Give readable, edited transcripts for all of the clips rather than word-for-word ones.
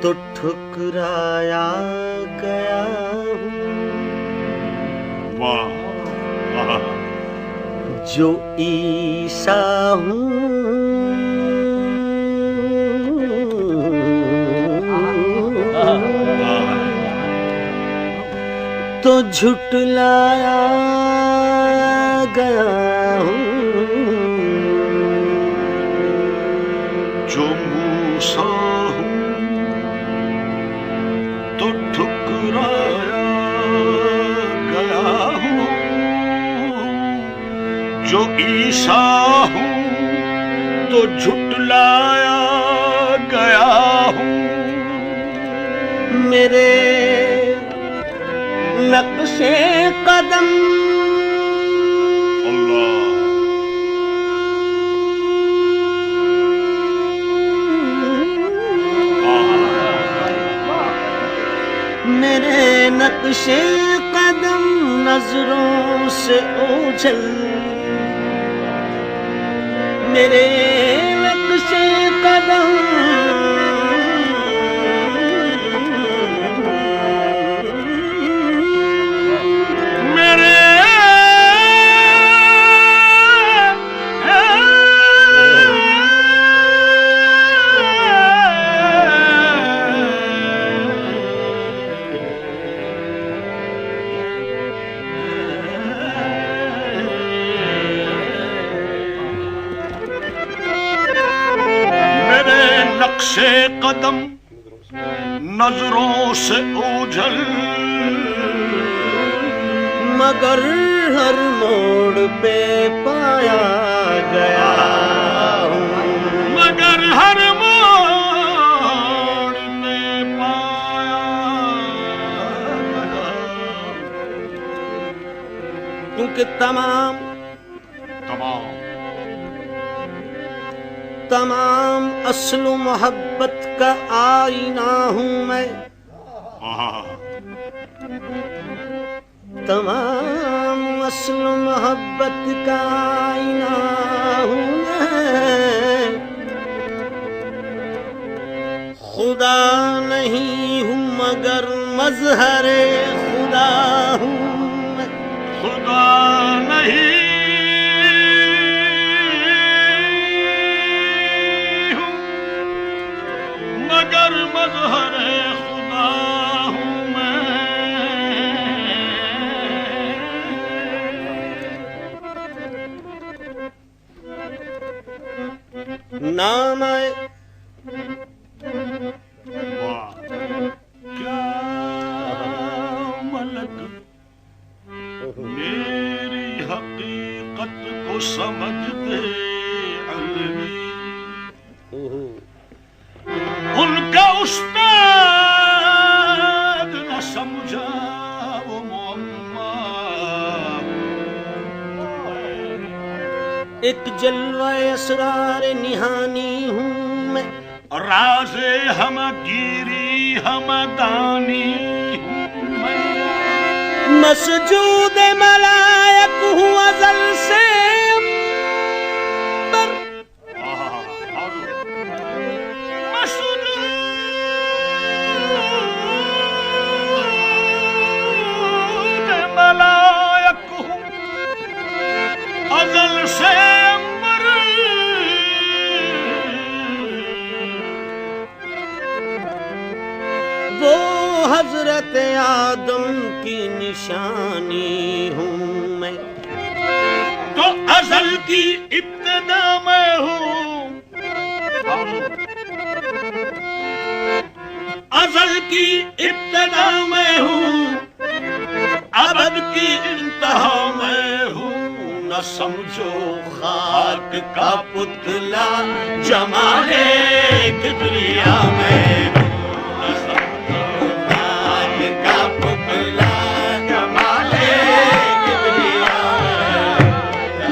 تو ٹھکرایا گیا ہوں، جو عیسیٰ ہوں تو جھٹلایا گیا ہوں، جو موسیٰ ہوں تو ٹھکرایا گیا ہوں، جو عیسیٰ ہوں تو جھٹلایا گیا ہوں، میرے نقش قدم میرے نقش قدم نظروں سے اوجھل، میرے نقش قدم نقش قدم نظروں سے اوجھل، مگر ہر موڑ پہ پایا گیا ہوں، مگر ہر موڑ پہ پایا گیا، کیونکہ تمام اصل و محبت کا آئینہ ہوں میں، تمام اصل و محبت کا آئینہ ہوں میں، خدا نہیں ہوں مگر مظہر خدا ہوں میں، خدا نہیں مگر مظہر خدا ہوں میں، نام آئے کیا ملک میری حقیقت کو سمجھ دے علمی، ان کا استاد نہ سمجھا وہ معما، ایک جلوہ اسرار نہانی ہوں میں، راز ہم گیری ہم دانی ہوں میں، مسجود ملائک ہوں ازل سے امبر، ملائک ہوں ازل سے امبر، وہ حضرت آدم کی نشانی ہوں میں، تو ازل کی ابتدا میں ہوں، ازل کی ابتدا میں ہوں، ابد کی انتہا میں ہوں، نہ سمجھو خاک کا پتلا جمال کبریا میں ہوں، نہ سمجھو خاک کا پتلا جمال کبریا میں، نہ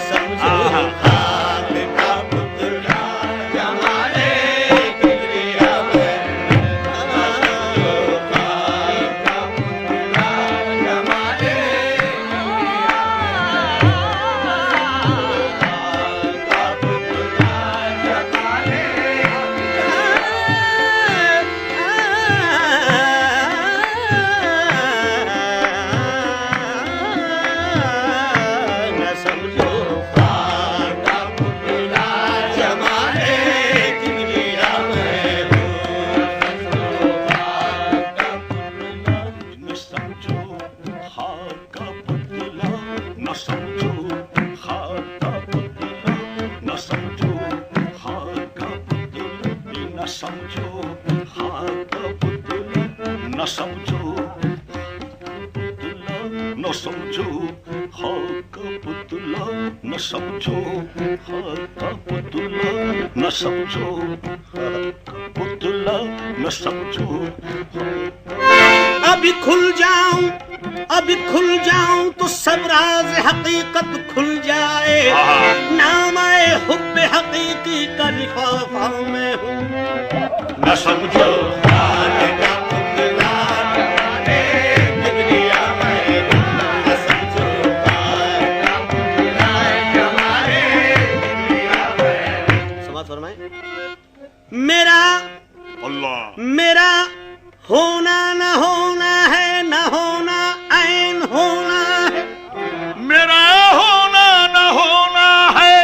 سمجھو خاک کا پتلا نہ سمجھو خاک کا پتلا، نہ سمجھو خاک کا پتلا، نہ سمجھو خاک کا پتلا، نہ سمجھو پتلا، نہ سمجھو خاک کا پتلا، نہ سمجھو خاک کا پتلا، نہ سمجھو پتلا، نہ سمجھو. ابھی کھل جاؤں، ابھی کھل جاؤں تو سب راز حقیقت کھل جائے. نام حب حقیقی کا لفافہ میں ہوں. نہ سمجھو خاک کا پتلا جمالے کبریا میں، نہ سمجھو خاک کا پتلا جمالے کبریا میں. سماعت فرمائیں. میرا اللہ میرا ہونا نہ ہونا ہے، نہ ہونا عین ہونا ہے. میرا ہونا نہ ہونا ہے،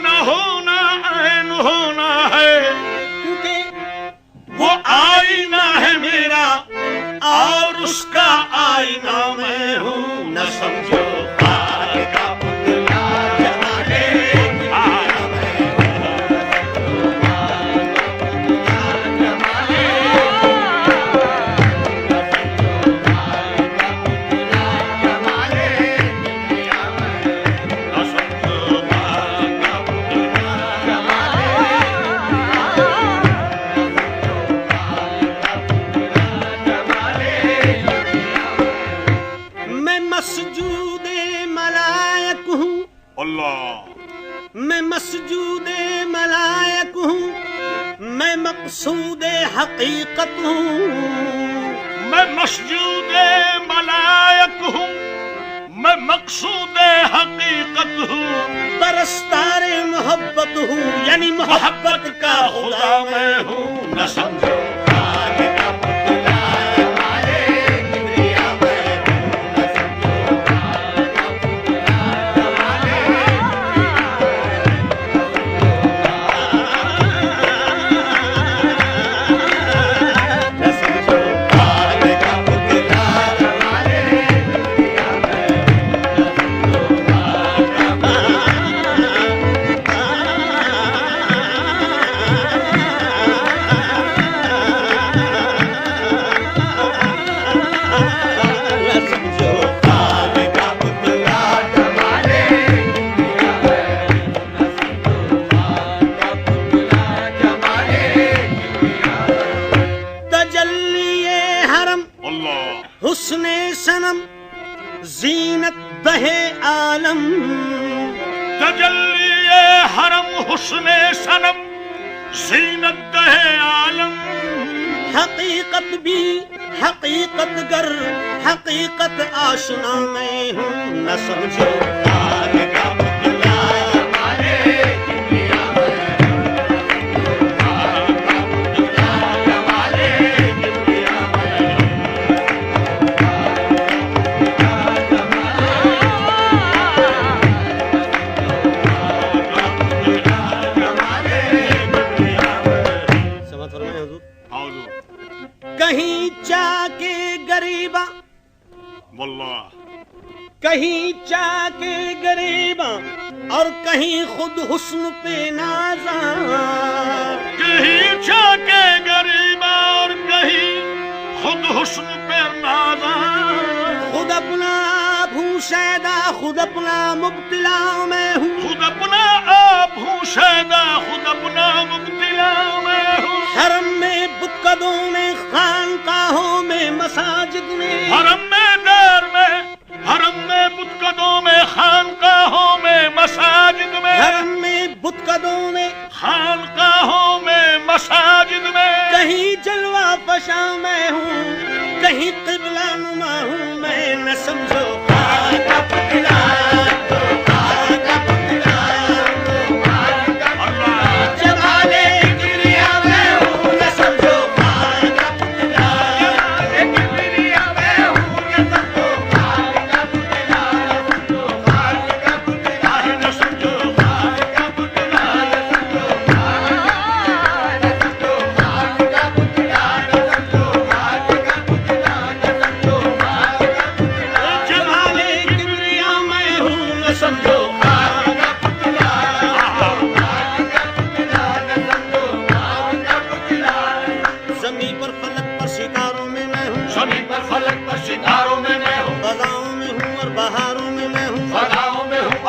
نہ ہونا عین ہونا ہے. کیونکہ وہ آئینہ ہے میرا اور اس کا آئینہ میں ہوں. نہ سمجھو خاک کا پتلا جمالے کبریا میں، میں مسجود ملائک ہوں، اللہ میں مسجود ملائک ہوں، میں مقصود حقیقت ہوں. میں مسجود ملائک ہوں، میں مقصود حقیقت ہوں. پرستار محبت ہوں، یعنی محبت کا خدا میں ہوں. نہ سمجھو خاک کا پتلا جمالے کبریا میں، نہ سمجھو خاک کا پتلا جمالے نہ سمجھو خاک کا پتلا جمالے کبریا میں، نہ سمجھو خاک کا حسن صنم زینت بہے عالم. تجلی حرم حسن صنم زینت دہ عالم. حقیقت بھی حقیقت گر حقیقت آشنا میں ہوں. نہ سمجھو خاک کا پتلا جمالے کبریا میں، خاک کا پتلا جمالے کبریا میں. سمجھ فرمائیں حضور. کہیں چاہ کے غریباں، واللہ کہیں چاہ کے غریباں اور کہیں خود حسن پہ نازاں. کہیں چاہ کے غریباں اور کہیں خود حسن پہ نازاں. خود اپنا آپ ہوں شیدا، خود اپنا مبتلا میں ہوں. خود اپنا آپ ہوں شیدا، خود اپنا مبتلا میں ہوں. حرم میں بتکدوں میں، خانقاہوں میں، مساجد میں. حرم میں دیر میں، حرم میں بتکدوں میں، خانقاہوں میں، مساجد میں. حرم میں بتکدوں میں، خانقاہوں میں، مساجد میں. کہیں جلوہ فشاں میں ہوں، کہیں قبلہ نما ہوں میں. نہ سمجھو خاک کا پتلا، جمالے کبریا میں ہوں. نہ سمجھو خاک کا پتلا، جمالے کبریا میں ہوں.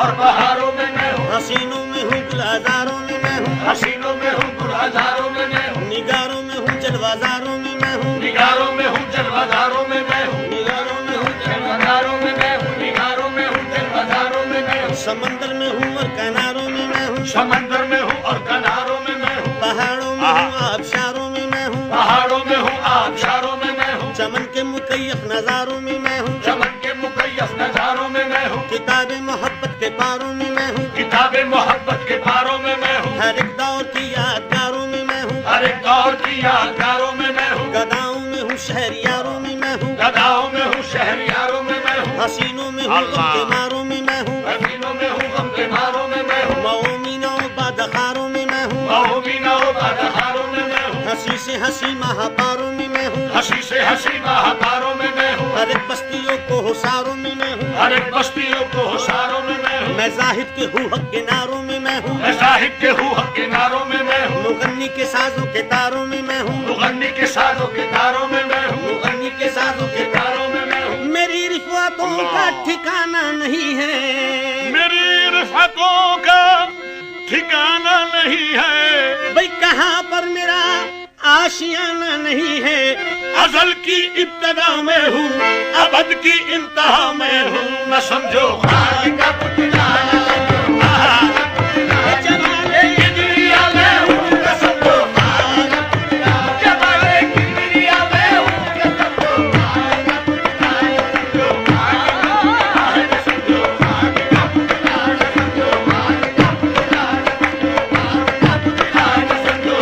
اور بہاروں میں میں ہوں، حسینوں میں ہوں گلزاروں میں میں ہوں، حسینوں میں ہوں گلزاروں میں میں ہوں، نگاروں میں ہوں جلوازاروں میں میں ہوں، نگاروں میں ہوں جلوازاروں میں میں ہوں، نگاروں میں ہوں جلوازاروں میں میں ہوں، نگاروں میں ہوں جلوازاروں میں میں ہوں، سمندر میں ہوں اور کناروں میں میں ہوں، سمندر میں ہوں اور کناروں میں میں ہوں، پہاڑوں میں ہوں آبشاروں میں میں ہوں، پہاڑوں میں ہوں آبشاروں میں میں ہوں، چمن کے مکیف نظاروں میں میں ہوں، چمن کے مکیف نظاروں میں میں ہوں، کتاب محبت کے پاروں میں میں ہوں، کتاب محبت کے پاروں میں میں ہوں، ہر ایک دور کی یادگاروں میں میں ہوں، ہر ایک دور کی یادگاروں میں میں ہوں، گداؤں میں ہوں شہریاروں میں میں ہوں، گداؤں میں ہوں شہریاروں میں میں ہوں، حسینوں میں ہوں غم کے ماروں میں میں ہوں، حسینوں میں ہوں غم کے ماروں میں میں ہوں، مومنوں بادخاروں میں میں ہوں، مومنوں بادخاروں میں میں ہوں، ہنسی سے ہنسی مہاپاروں میں میں ہوں، ہنسی سے ہنسی مہاپاروں میں میں ہوں، ہر ایک بستیوں کو حساروں میں میں ہوں، ہر ایک بستیوں کو حساروں میں میں ہوں، میں زاہد کے ہوں حق کے ناروں میں میں ہوں، میں صاحب کے ہوں حق کناروں میں میں ہوں، مغنی کے سازوں کے تاروں میں میں ہوں، مغنی کے سازوں کے تاروں میں میں ہوں، مغنی کے سازوں کے تاروں میں میں ہوں، میری رفعتوں کا ٹھکانہ نہیں ہے، میری رفعتوں کا ٹھکانہ نہیں ہے، بھئی کہاں پر میرا آشیانہ نہیں ہے، ازل کی ابتدا میں ہوں، ابد کی انتہا میں ہوں، نہ سمجھو خاک کا پتلا، جمالے کبریا میں ہوں، نہ سمجھو خاک کا پتلا، جمالے کبریا میں ہوں، نہ سمجھو خاک کا پتلا، سمجھو خاک کا پتلا، سمجھو خاک کا پتلا، سمجھو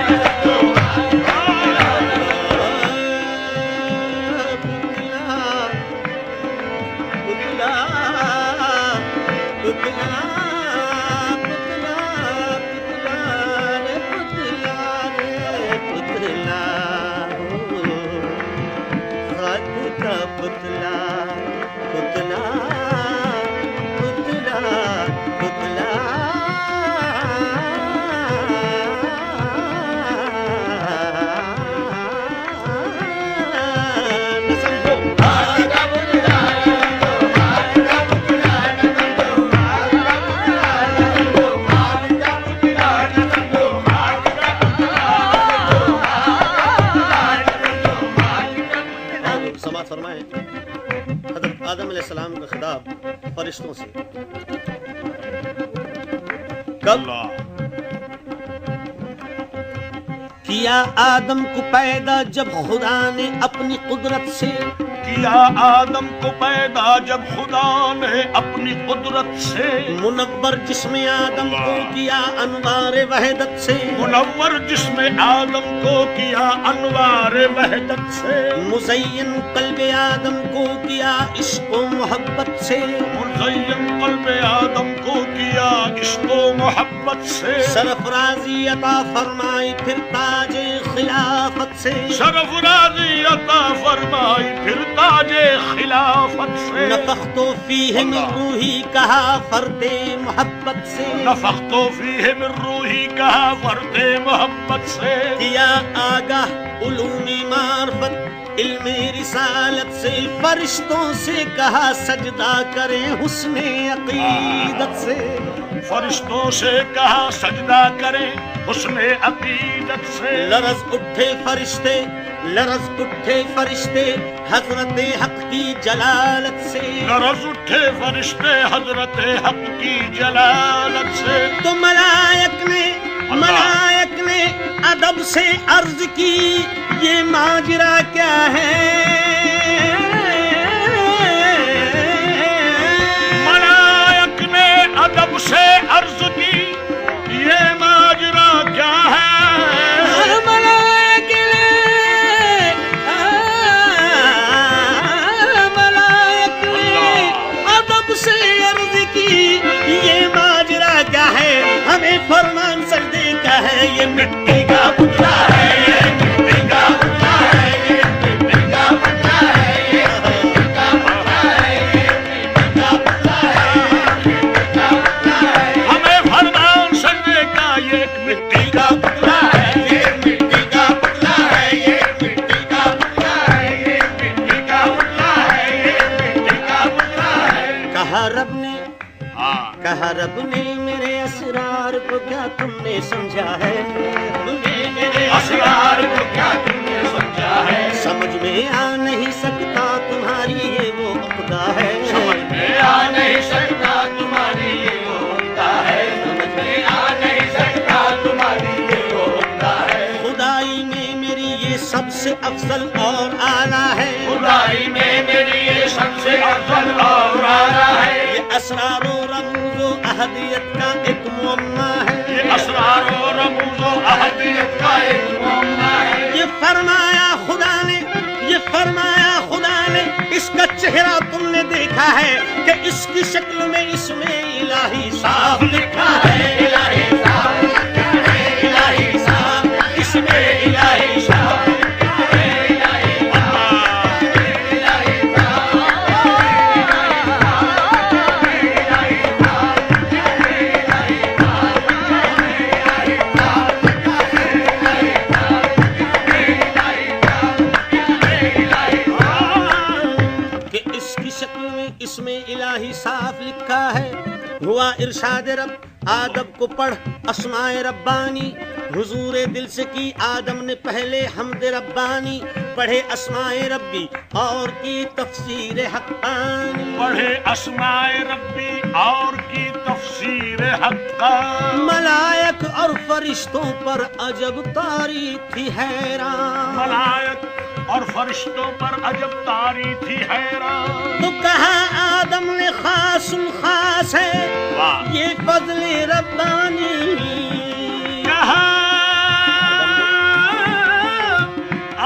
خاک کا پتلا، سمجھو خاک کا پتلا، سماعت فرمائیں حضرت آدم علیہ السلام کا خطاب فرشتوں سے، کب کیا آدم کو پیدا جب خدا نے اپنی قدرت سے، کیا آدم کو پیدا جب خدا نے اپنی قدرت سے، منور جسم آدم کو کیا انوار وحدت سے، منور جسم آدم کو کیا انوار وحدت سے، مزین قلب آدم کو کیا عشق و محبت سے، مزین قلب آدم کو کیا عشق و محبت سے، سرفرازی عطا فرمائی پھر تاج خلافت سے، سرفرازی عطا فرمائی پھر تاج خلافت سے، نفخت فیہ من روحی کہا فرد محبت سے، نفخت فیہ من روحی کہا فرد محبت سے، کیا آگاہ علوم معرفت علم رسالت سے، فرشتوں سے کہا سجدہ کریں حسن عقیدت سے، فرشتوں سے کہا سجدہ کریں حسن عقیدت سے، لرز اٹھے فرشتے، لرز اٹھے فرشتے حضرت حق کی جلالت سے، لرز اٹھے فرشتے حضرت حق کی جلالت سے، تو ملائک نے ادب سے عرض کی یہ ماجرا کیا ہے، ملائک نے ادب سے عرض کی یہ ماجرا کیا ہے، ملائک نے ادب سے عرض کی یہ ماجرا کیا ہے، ہمیں فرمان سجدے کا ہے، یہ مٹی کا پتلا ہے، یہ مٹی کا پتلا ہے، یہ مٹی کا پتلا ہے، یہ مٹی کا پتلا ہے، یہ مٹی کا پتلا ہے، یہ مٹی کا پتلا ہے، ہمیں فرمان سجدے کا یہ ایک مٹی کا پتلا ہے، یہ مٹی کا پتلا ہے، یہ مٹی کا پتلا ہے، یہ مٹی کا پتلا ہے، یہ مٹی کا پتلا ہے، کہا رب نے میرے اسرار کو کیا تم نے سمجھا ہے؟ میرے اسرار کو کیا تم نے سمجھا ہے؟ سمجھ میں آ نہیں سکتا تمہاری یہ وہ عقدہ ہے، سمجھ میں آ نہیں سکتا تمہاری یہ وہ عقدہ ہے، سمجھ میں آ نہیں سکتا تمہاری یہ وہ عقدہ ہے۔ خدائی میں میری یہ سب سے افضل اور اعلیٰ ہے، خدائی میں میری یہ سب سے افضل اور اعلیٰ ہے۔ یہ اسرار و رموز و احدیت کا ایک معمہ ہے، یہ اسرار و رموز و احدیت کا ایک معمہ ہے۔ یہ فرمایا خدا نے اس کا چہرہ تم نے دیکھا ہے کہ اس کی شکل میں اس میں الہی صاف لکھا ہے، الہی صاف لکھا ہے، الہی صاف، اس میں الہی صاف لکھا ہے، الہی صاف، الہی صاف، کہ اس کی شکل میں اس میں الہی صاف لکھا ہے۔ ہوا ارشاد رب آدم کو پڑھ اسماء ربانی، حضور دل سے کی آدم نے پہلے حمد ربانی، پڑھے اسماء ربی اور کی تفسیر حقانی، پڑھے اسماء ربی اور کی تفسیر حقانی۔ ملائک اور فرشتوں پر عجب طاری تھی حیران، ملائک اور فرشتوں پر عجب طاری تھی حیران۔ تو کہا آدم نے خاص ہے واہ! یہ فضل ربانی، کہا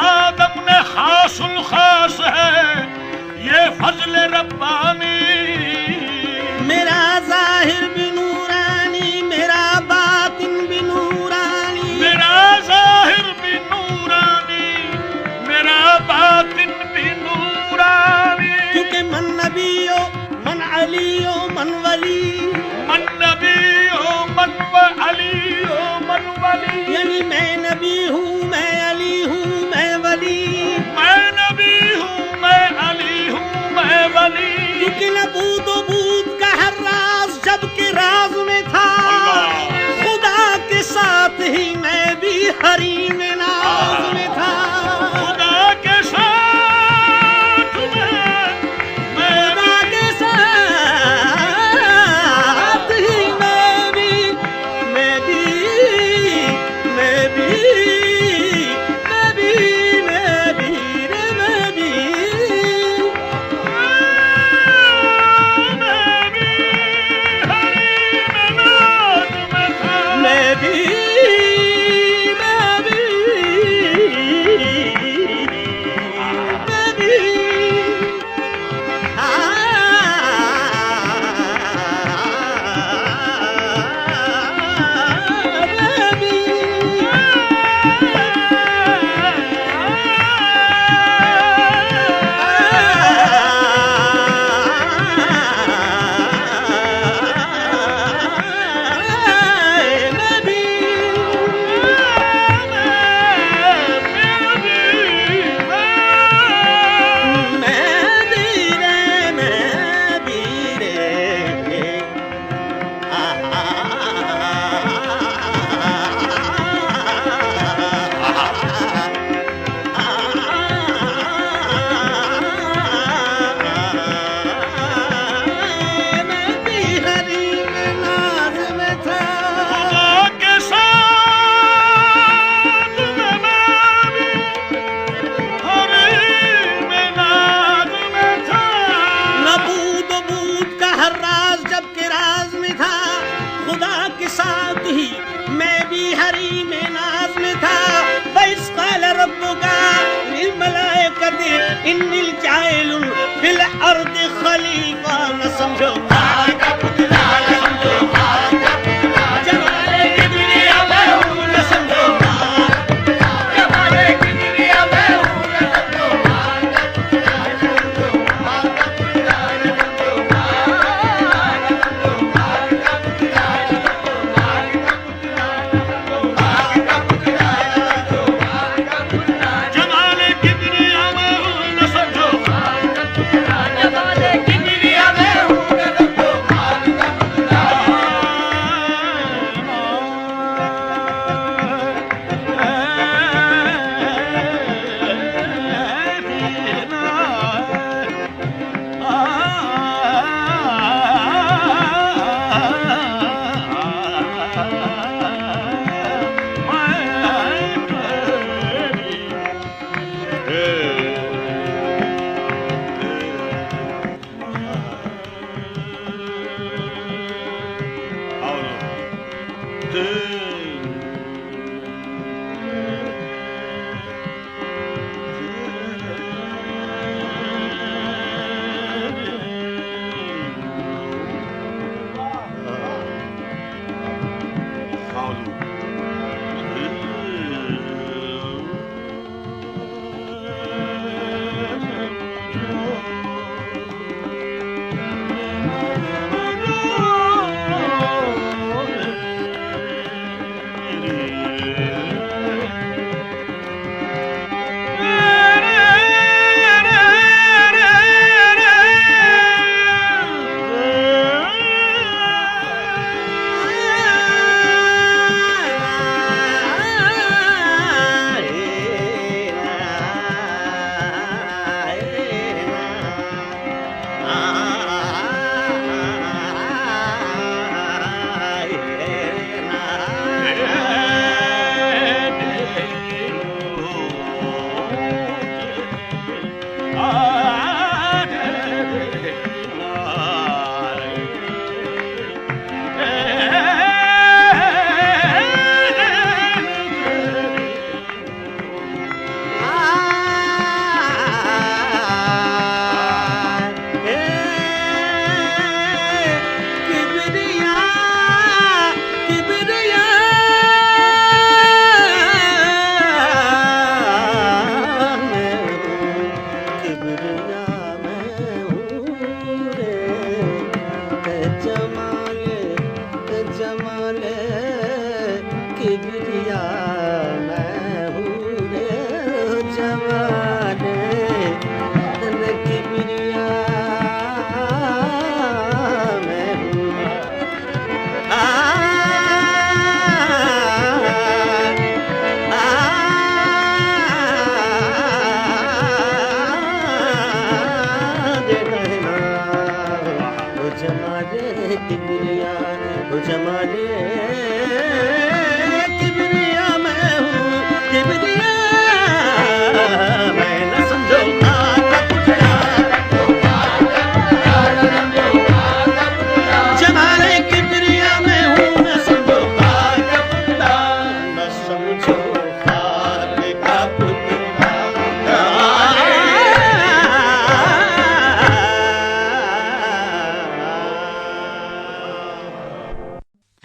آدم نے خاص ہے یہ فضل ربانی۔ میرا ظاہر بھی نورانی، میرا باطن بھی نورانی، میرا ظاہر بھی نورانی، میرا باطن بھی نورانی۔ کیونکہ من نبی ہو من علی ہو من ولی، من نبی ہو من علی ہو من ولی، یعنی میں نبی ہوں میں علی ہوں میں ولی، میں نبی ہوں میں علی ہوں میں ولی۔ کیونکہ نبوت و بود کا ہر راز جب کہ راز میں تھا، خدا کے ساتھ ہی میں بھی حریم ناز میں تھا، خدا کے ساتھ میں خدا کے ساتھ ہی میں بھی انی جاعل فی الارض خلیفہ نہ سمجھو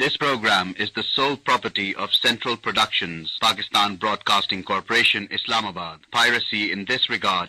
This program is the sole property of Central Productions, Pakistan Broadcasting Corporation, Islamabad. Piracy in this regard